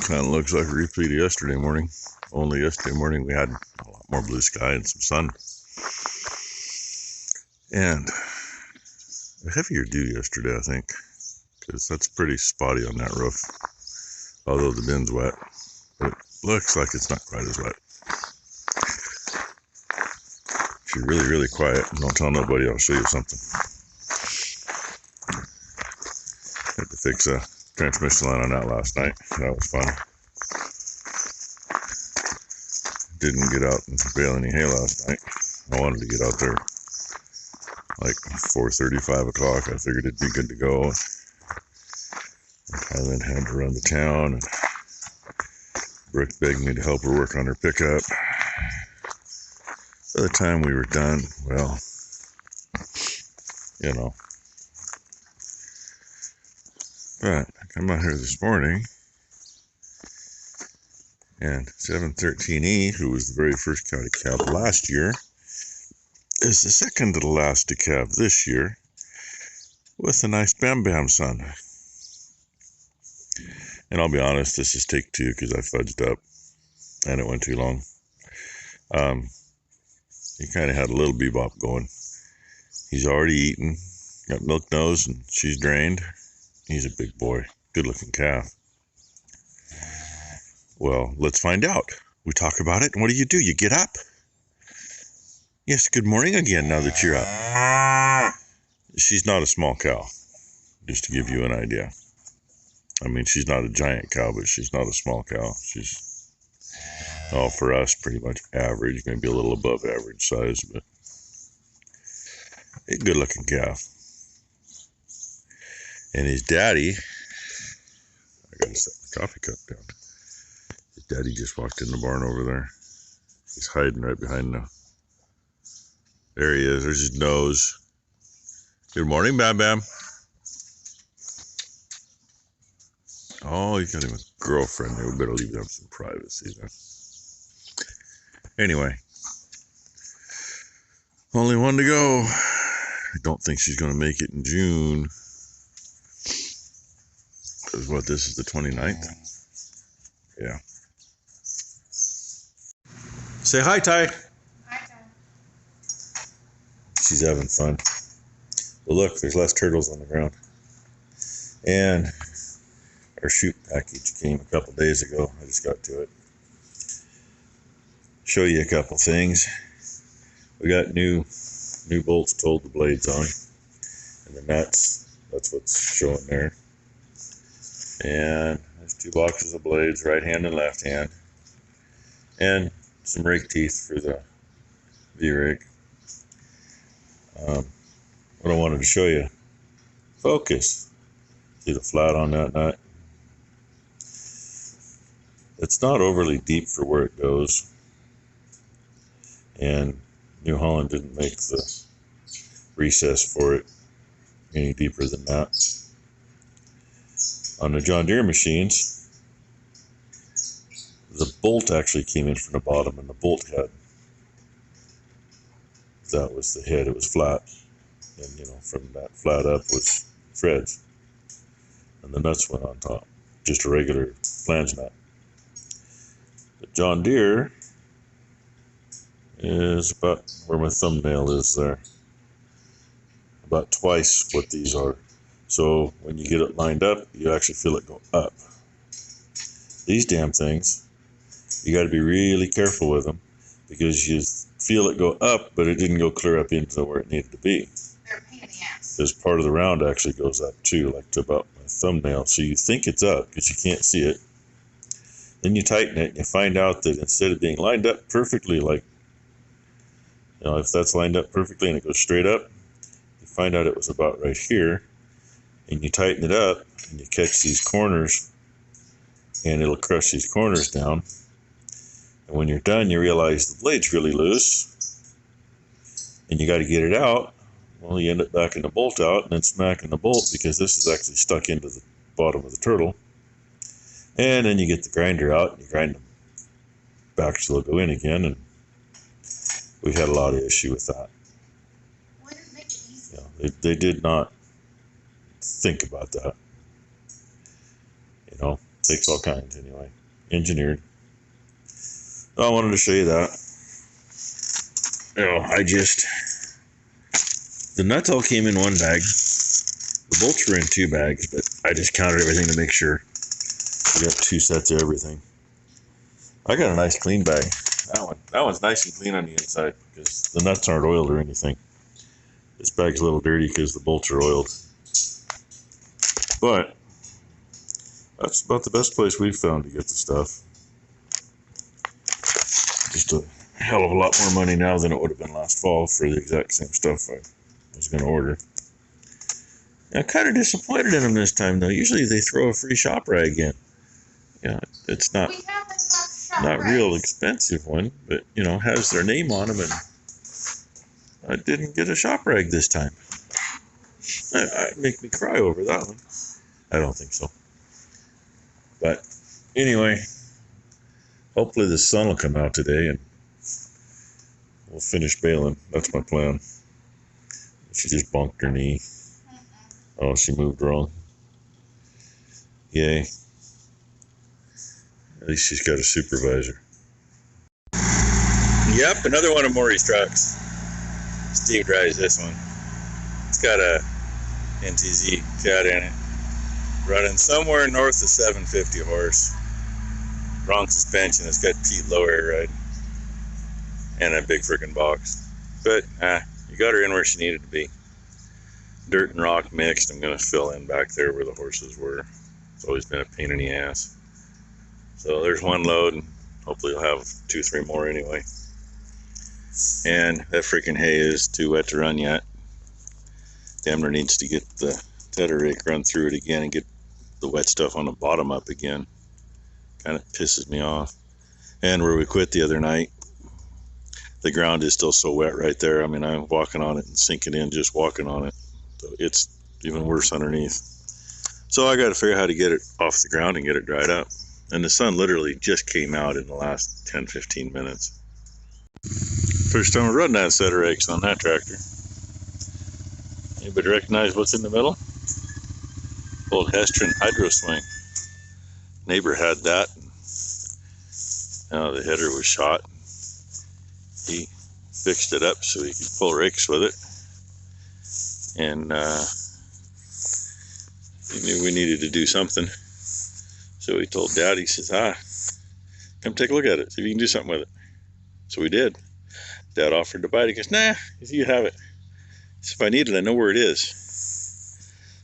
Kind of looks like a repeat of yesterday morning. Only yesterday morning we had a lot more blue sky and some sun. And a heavier dew yesterday, I think, because that's pretty spotty on that roof. Although the bin's wet, but it looks like it's not quite as wet. If you're really, really quiet and don't tell nobody, I'll show you something. Had to fix a transmission line on that last night. That was fun. Didn't get out and bale any hay last night. I wanted to get out there like 4:30, 5 o'clock. I figured it'd be good to go. I then had to run to town, and Brooke begged me to help her work on her pickup. By the time we were done, well, you know. But I come out here this morning, and 713E, who was the very first cow to calve last year, is the second to the last to calve this year, with a nice Bam Bam son. And I'll be honest, this is take two because I fudged up, and it went too long. He kind of had a little bebop going. He's already eaten, got milk nose, and she's drained. He's a big boy, good-looking calf. Well, let's find out. We talk about it, and what do? You get up. Yes, good morning again now that you're up. She's not a small cow, just to give you an idea. I mean, she's not a giant cow, but she's not a small cow. She's, for us, pretty much average, maybe a little above average size, but a good-looking calf. And his daddy, I gotta set my coffee cup down. His daddy just walked in the barn over there. He's hiding right behind the... There he is. There's his nose. Good morning, Bam Bam. Oh, he's got him a girlfriend there. We better leave them some privacy then. Anyway. Only one to go. I don't think she's going to make it in June. Because what, this is the 29th? Yeah. Say hi, Ty. Hi, Ty. She's having fun. Well, look, there's less turtles on the ground. And our chute package came a couple days ago. I just got to it. Show you a couple things. We got new bolts to hold the blades on. And the nuts, that's what's showing there. And there's 2 boxes of blades, right hand and left hand. And some rake teeth for the V-rig. What I wanted to show you. Focus. See the flat on that nut? It's not overly deep for where it goes. And New Holland didn't make the recess for it any deeper than that. On the John Deere machines, the bolt actually came in from the bottom, and the bolt head, that was the head. It was flat, and from that flat up was threads, and the nuts went on top, just a regular flange nut. The John Deere is about where my thumbnail is there, about twice what these are. So when you get it lined up, you actually feel it go up. These damn things, you got to be really careful with them, because you feel it go up, but it didn't go clear up into where it needed to be. They're a pain in the ass. Because part of the round actually goes up too, like to about my thumbnail. So you think it's up because you can't see it. Then you tighten it and you find out that instead of being lined up perfectly, like, if that's lined up perfectly and it goes straight up, you find out it was about right here. And you tighten it up, and you catch these corners, and it'll crush these corners down. And when you're done, you realize the blade's really loose, and you got to get it out. Well, you end up backing the bolt out, and then smacking the bolt, because this is actually stuck into the bottom of the turtle. And then you get the grinder out, and you grind them back so they'll go in again, and we've had a lot of issue with that. Why didn't make it easy? They did not think about that. takes all kinds anyway. Engineered. So I wanted to show you that. The nuts all came in one bag. The bolts were in 2 bags, but I just counted everything to make sure. We got 2 sets of everything. I got a nice clean bag. That one's nice and clean on the inside because the nuts aren't oiled or anything. This bag's a little dirty because the bolts are oiled. But that's about the best place we've found to get the stuff. Just a hell of a lot more money now than it would have been last fall for the exact same stuff I was going to order. I'm kind of disappointed in them this time, though. Usually they throw a free shop rag in. It's not real expensive one, but has their name on them, and I didn't get a shop rag this time. It make me cry over that one. I don't think so. But anyway, hopefully the sun will come out today and we'll finish baling. That's my plan. She just bonked her knee. Oh, she moved wrong. Yay. At least she's got a supervisor. Yep, another one of Maury's trucks. Steve drives this one. It's got a NTZ cat in it. Running somewhere north of 750 horse. Wrong suspension. It's got Pete low air ride. And a big freaking box. But, you got her in where she needed to be. Dirt and rock mixed. I'm going to fill in back there where the horses were. It's always been a pain in the ass. So there's one load, and hopefully you'll have 2-3 more anyway. And that freaking hay is too wet to run yet. Damner needs to get the tedder rake run through it again and get the wet stuff on the bottom up again. Kind of pisses me off. And where we quit the other night, the ground is still so wet right there. I mean, I'm walking on it and sinking in just walking on it. So it's even worse underneath. So I got to figure out how to get it off the ground and get it dried up. And the sun literally just came out in the last 10-15 minutes. First time I run that set of rakes on that tractor. Anybody recognize what's in the middle? Old Hestron hydro swing. Neighbor had that. Now the header was shot. He fixed it up so he could pull rakes with it. And he knew we needed to do something. So he told Dad, he says, come take a look at it, see if you can do something with it. So we did. Dad offered to buy it. He goes, nah, you have it. He said, if I need it, I know where it is.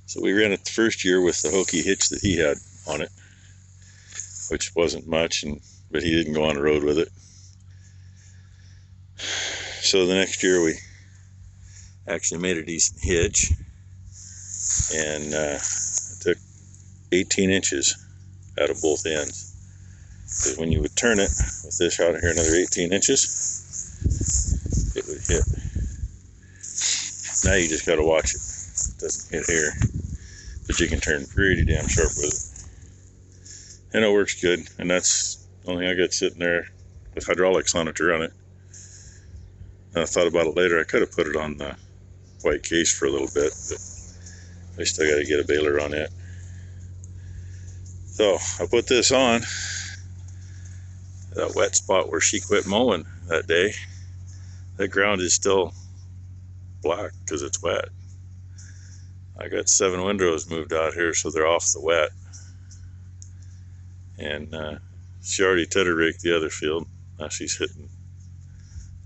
So we ran it the first year with the hokey hitch that he had on it, which wasn't much, but he didn't go on the road with it. So the next year we actually made a decent hitch, and it took 18 inches out of both ends. Because when you would turn it with this out here another 18 inches, it would hit. Now you just got to watch it. It doesn't hit here, but you can turn pretty damn sharp with it. And it works good. And that's the only thing I got sitting there with hydraulics on it to run it. And I thought about it later. I could have put it on the white case for a little bit, but I still got to get a baler on it. So I put this on. That wet spot where she quit mowing that day, that ground is still black because it's wet. I got 7 windrows moved out here so they're off the wet. And she already tedder raked the other field. Now she's hitting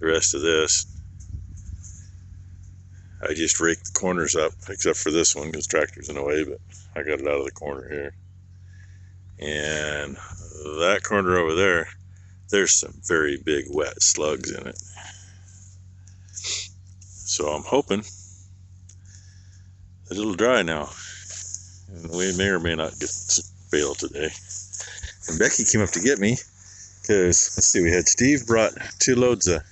the rest of this. I just raked the corners up, except for this one because tractor's in the way, but I got it out of the corner here. And that corner over there, there's some very big wet slugs in it. So I'm hoping that it'll dry now. And we may or may not get bale today. And Becky came up to get me because, let's see, we had Steve brought 2 loads of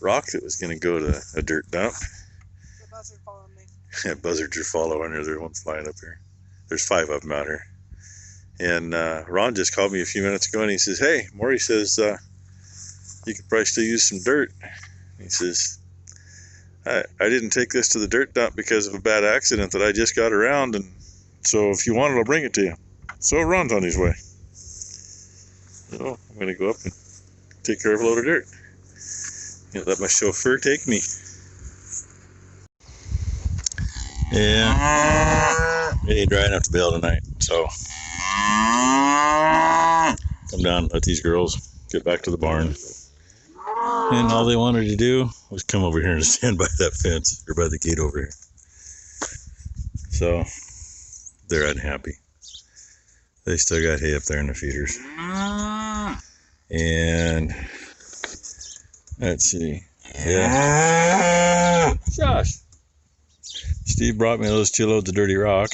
rock that was going to go to a dirt dump. The buzzard followed me. Yeah, buzzards are following her. There's one flying up here. There's 5 of them out here. And Ron just called me a few minutes ago and he says, hey, Maury says you could probably still use some dirt. He says, I didn't take this to the dirt dump because of a bad accident that I just got around, and so if you want it, I'll bring it to you. So Ron's on his way. So I'm going to go up and take care of a load of dirt. And let my chauffeur take me. Yeah, it ain't dry enough to bail tonight, so come down, let these girls get back to the barn. And all they wanted to do was come over here and stand by that fence, or by the gate over here. So they're unhappy. They still got hay up there in the feeders. And let's see. Yeah. Josh. Steve brought me those 2 loads of dirty rock.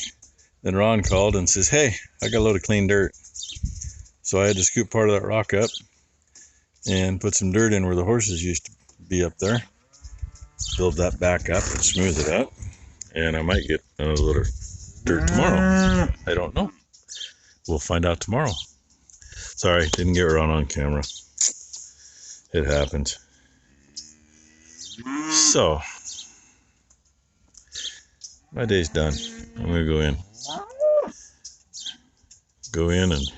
Then Ron called and says, hey, I got a load of clean dirt. So I had to scoop part of that rock up and put some dirt in where the horses used to be up there. Build that back up and smooth it out. And I might get another load of dirt tomorrow. I don't know. We'll find out tomorrow. Sorry, didn't get Ron on camera. It happens. So, my day's done. I'm going to go in. Go in and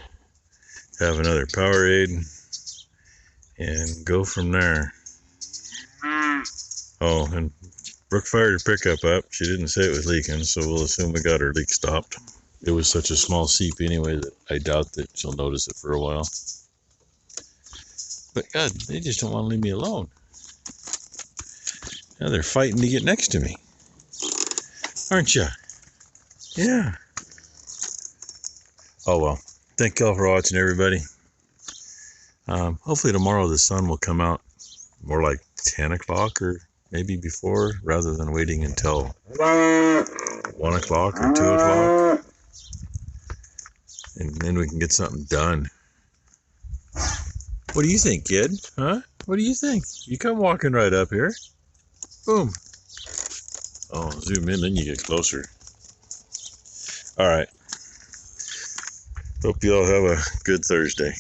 have another Powerade and go from there. Oh, and Brooke fired her pickup up. She didn't say it was leaking, so we'll assume we got her leak stopped. It was such a small seep anyway that I doubt that she'll notice it for a while. But God, they just don't want to leave me alone. Now they're fighting to get next to me. Aren't you? Yeah. Oh well. Thank y'all for watching, everybody. Hopefully tomorrow the sun will come out more like 10 o'clock or maybe before, rather than waiting until 1 o'clock or 2 o'clock. And then we can get something done. What do you think, kid? Huh? What do you think? You come walking right up here. Boom. Oh, zoom in, then you get closer. All right. Hope you all have a good Thursday.